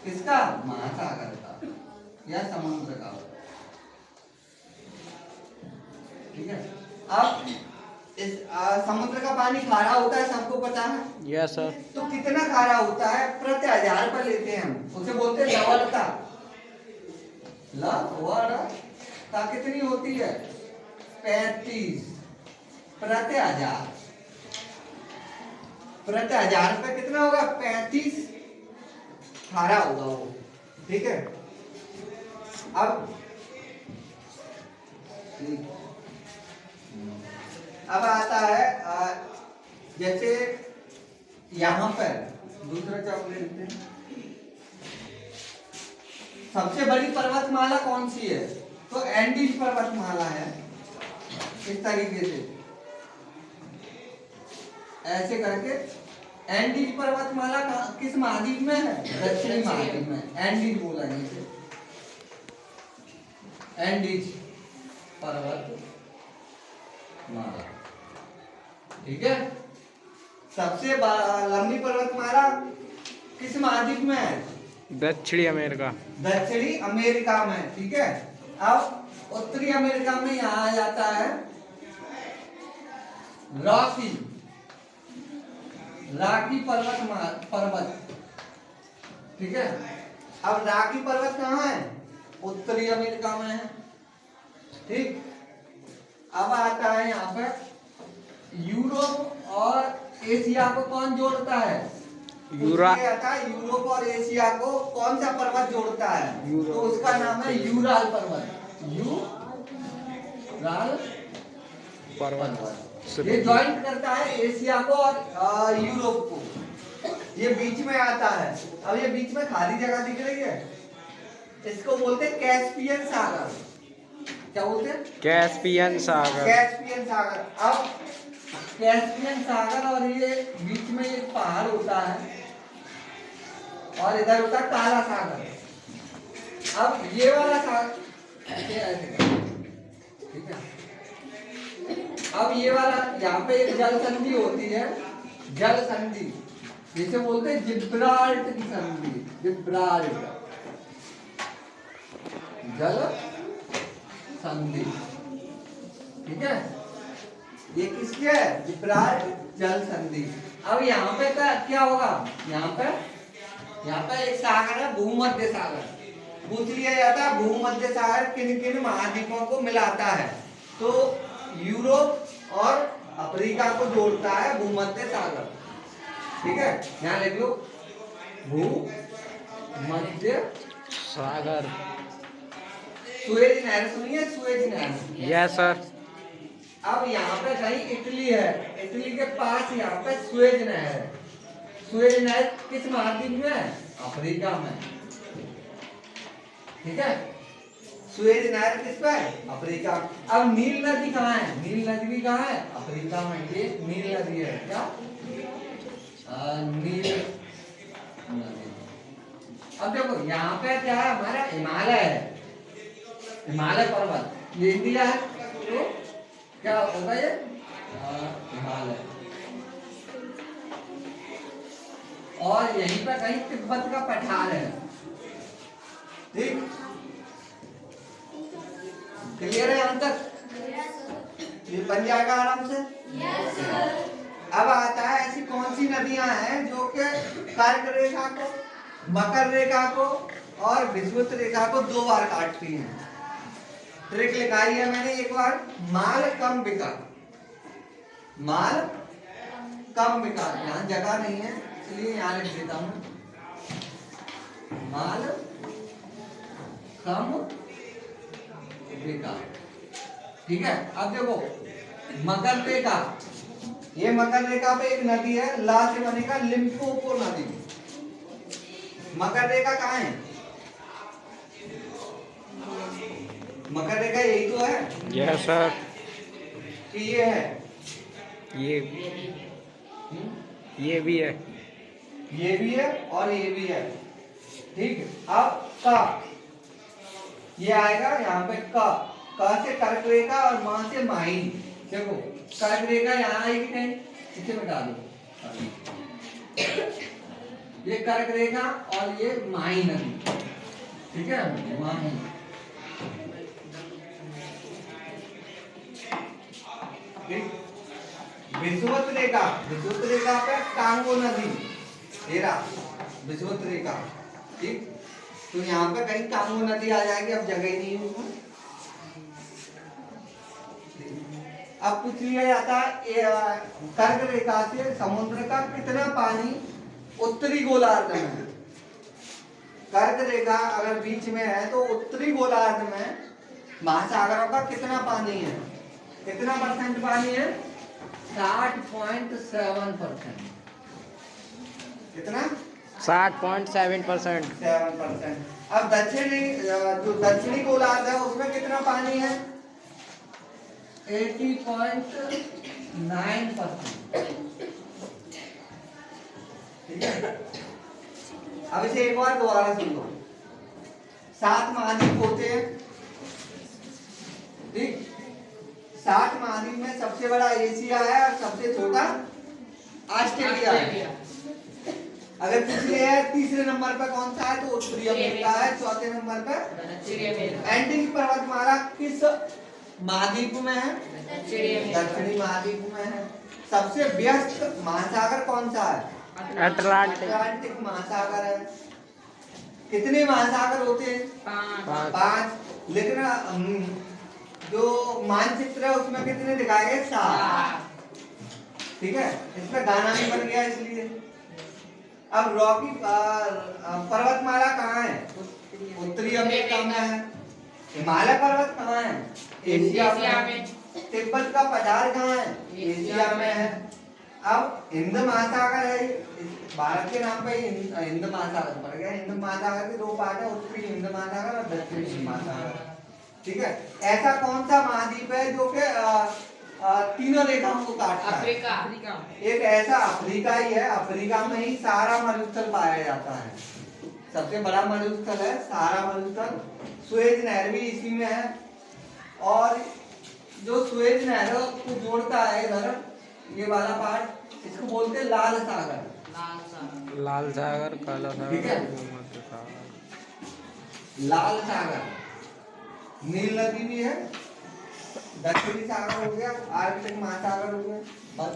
किसका? महासागर का या समुद्र का। ठीक है। अब इस समुद्र का पानी खारा होता है, सबको पता है। Yes sir. तो कितना खारा होता है प्रति 1000 पर लेते हैं हम, उसे बोलते हैं लवणता। लवणता कितनी होती है? 35 प्रति 1000। प्रति 1000 पे कितना होगा? 35 खारा होगा वो। ठीक है। अब आता है जैसे यहाँ पर दूसरा चॉकलेट लेते हैं। सबसे बड़ी पर्वतमाला कौन सी है? तो एंडीज पर्वतमाला है। इस तरीके से ऐसे करके एंडीज पर्वतमाला किस महाद्वीप में है? दक्षिणी महाद्वीप में। एंडीज बोला नीचे, एंडीज पर्वतमाला। ठीक है। सबसे लंबी पर्वतमाला किस महाद्वीप में है? दक्षिणी अमेरिका। दक्षिणी अमेरिका में। ठीक है। अब उत्तरी अमेरिका में यहाँ आ जाता है रॉकी पर्वत। ठीक है। अब रॉकी पर्वत कहाँ है? उत्तरी अमेरिका में है। ठीक। अब आता है यहाँ पर यूरोप और एशिया को कौन जोड़ता है? यूरोप और एशिया को कौन सा पर्वत जोड़ता है? तो उसका नाम है यूराल पर्वत। यूराल पर्वत ये ज्वाइंट करता है एशिया को और यूरोप को। ये बीच में आता है। अब ये बीच में खाली जगह दिख रही है, इसको बोलते हैं कैस्पियन सागर। क्या बोलते हैं? कैस्पियन सागर। कैस्पियन सागर। अब कैस्पियन सागर और ये बीच में एक पहाड़ होता है और इधर होता है काला सागर। अब ये वाला सागर, ठीक है। अब ये वाला यहाँ पे एक जल संधि होती है, जल संधि, जिसे बोलते हैं जिब्राल्ट की संधि। जिब्राल्ट जल संधि। ठीक है। ये किसकी है? जिब्राल्ट जल संधि। अब यहाँ पे क्या होगा? यहाँ पे एक सागर है, भूमध्य सागर। पूछ लिया जाता है भूमध्य सागर किन किन महाद्वीपों को मिलाता है? तो यूरोप और अफ्रीका को जोड़ता है भूमध्य सागर। ठीक है। यहाँ लिख लो भूमध्य सागर। सुएज नहर सुनिए, सुएज नहर। Yes sir. अब यहाँ पे कहीं इटली है, इटली के पास यहाँ पे सुएज नहर है। सुएज नहर किस महाद्वीप में है? अफ्रीका में। ठीक है। सुएज नहर किस पे है? अफ्रीका। अब नील नदी कहाँ है? नील नदी भी कहाँ है? अफ्रीका में। ये नील नदी है। क्या? नील नदी। अब देखो यहाँ पे क्या है? हमारा हिमालय है, हिमालय पर्वत। ये इंडिया है, तो क्या होगा ये? हिमालय। और यहीं पर कहीं तिब्बत का पठार है। ठीक। क्लियर है यहाँ तक? ये बन जाएगा आराम से। अब आता है ऐसी कौन सी नदियां हैं जो कि कर्क रेखा को, मकर रेखा को और विषुवत रेखा को 2 बार काटती हैं? ट्रिक लिखाई है मैंने एक बार। माल कम बिका, माल कम बिका। यहाँ जगह नहीं है इसलिए यहाँ लिख देता हूँ, माल कम बिका। ठीक है। अब देखो मकर रेखा, ये मकर रेखा पे एक नदी है, ला से बनेगा लिम्पोपो नदी। मकर रेखा कहाँ है? मकर रेखा यही तो है। Yes sir. कि ये है, ये भी है, ये भी है और ये भी है। ठीक। अब का ये आएगा यहाँ पे, का से कर्क रेखा और मां से माही। देखो कर्क रेखा यहाँ आएगी कहीं, इसे मिटा दो। ये कर्क रेखा और ये माही नदी, ठीक है, माही। ठीक, विषुवत रेखा, विषुवत रेखा पे कांगो नदी, तेरा विषुवत रेखा, ठीक। तो यहाँ पे कहीं कांगो नदी आ जाएगी, अब जगह ही नहीं है उसमें। अब पूछ लिया जाता है कर्क रेखा से समुद्र का कितना पानी उत्तरी गोलार्ध में है। कर्क रेखा अगर बीच में है तो उत्तरी गोलार्ध में महासागरों का कितना पानी है, कितना परसेंट पानी है? 60.7%। कितना? 60.7%। 7%। अब दक्षिणी जो दक्षिणी गोलार्ध है उसमें कितना पानी है? 80.9%। ठीक है। अब इसे एक बार दोबारा सुन लो। 7 महाद्वीप होते हैं, ठीक। 7 महाद्वीप में सबसे बड़ा एशिया है और सबसे छोटा ऑस्ट्रेलिया है। अगर पिछले है तीसरे नंबर पर कौन सा है तो उत्तरी अमेरिका है, चौथे नंबर पर एंडीज पर्वतमाला किस महाद्वीप में है? दक्षिणी महाद्वीप में है। सबसे व्यस्त महासागर कौन सा है? अटलांटिक महासागर है। कितने महासागर होते हैं? 5। लेकिन जो मानचित्र है उसमें कितने दिखाए गए? 7। ठीक है, इसमें गाना भी बन गया इसलिए। अब रॉकी पर्वतमाला कहाँ है? उत्तरी अमेरिका में है। हिमालय पर्वत कहाँ है? एशिया में। तिब्बत का पठार कहाँ है? एशिया में है। अब हिंद महासागर है, भारत के नाम पे हिंद महासागर पड़ गया। हिंद महासागर के 2 पार्ट है, उत्तरी हिंद महासागर और दक्षिणी हिंद महासागर। ठीक है। ऐसा कौन सा महाद्वीप है जो कि तीनों रेखाओं को काटता है? अफ्रीका। एक ऐसा अफ्रीका ही है, अफ्रीका में ही सारा मरुस्थल पाया जाता है। सबसे बड़ा मरुस्थल है सारा मरुस्थल। सुएज नहर भी इसी में है। और जो सुएज नहर को जोड़ता है इधर ये वाला पार्ट, इसको बोलते हैं लाल सागर। लाल सागर, काला सागर, ठीक है। मध्य सागर। लाल सागर, नील नदी भी है, दक्षिणी सागर हो गया, आर्कटिक महासागर हो गया, बस।